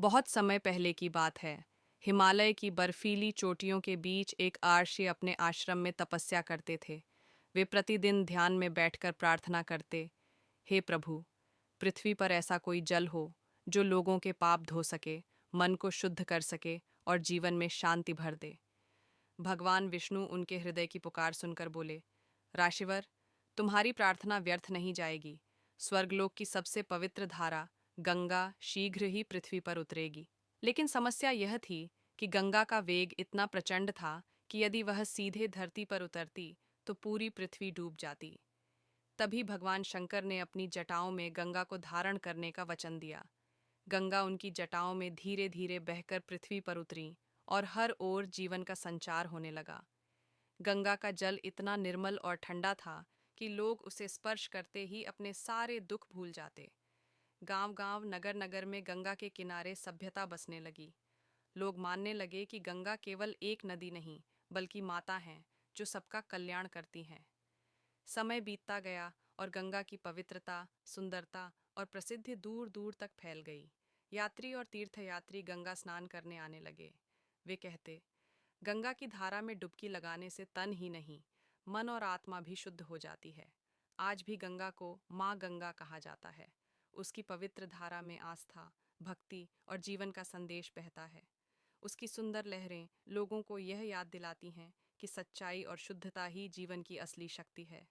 बहुत समय पहले की बात है। हिमालय की बर्फीली चोटियों के बीच एक आर्षी अपने आश्रम में तपस्या करते थे। वे प्रतिदिन ध्यान में बैठकर प्रार्थना करते, हे प्रभु, पृथ्वी पर ऐसा कोई जल हो जो लोगों के पाप धो सके, मन को शुद्ध कर सके और जीवन में शांति भर दे। भगवान विष्णु उनके हृदय की पुकार सुनकर बोले, राशिवर, तुम्हारी प्रार्थना व्यर्थ नहीं जाएगी। स्वर्गलोक की सबसे पवित्र धारा गंगा शीघ्र ही पृथ्वी पर उतरेगी। लेकिन समस्या यह थी कि गंगा का वेग इतना प्रचंड था कि यदि वह सीधे धरती पर उतरती तो पूरी पृथ्वी डूब जाती। तभी भगवान शंकर ने अपनी जटाओं में गंगा को धारण करने का वचन दिया। गंगा उनकी जटाओं में धीरे धीरे बहकर पृथ्वी पर उतरी और हर ओर जीवन का संचार होने लगा। गंगा का जल इतना निर्मल और ठंडा था कि लोग उसे स्पर्श करते ही अपने सारे दुख भूल जाते। गांव-गांव, नगर-नगर में गंगा के किनारे सभ्यता बसने लगी। लोग मानने लगे कि गंगा केवल एक नदी नहीं, बल्कि माता हैं, जो सबका कल्याण करती हैं। समय बीतता गया और गंगा की पवित्रता, सुंदरता और प्रसिद्धि दूर-दूर तक फैल गई। यात्री और तीर्थयात्री गंगा स्नान करने आने लगे। वे कहते, गंगा की धारा में डुबकी लगाने से तन ही नहीं, मन और आत्मा भी शुद्ध हो जाती है। आज भी गंगा को माँ गंगा कहा जाता है। उसकी पवित्र धारा में आस्था, भक्ति और जीवन का संदेश बहता है। उसकी सुंदर लहरें लोगों को यह याद दिलाती हैं कि सच्चाई और शुद्धता ही जीवन की असली शक्ति है।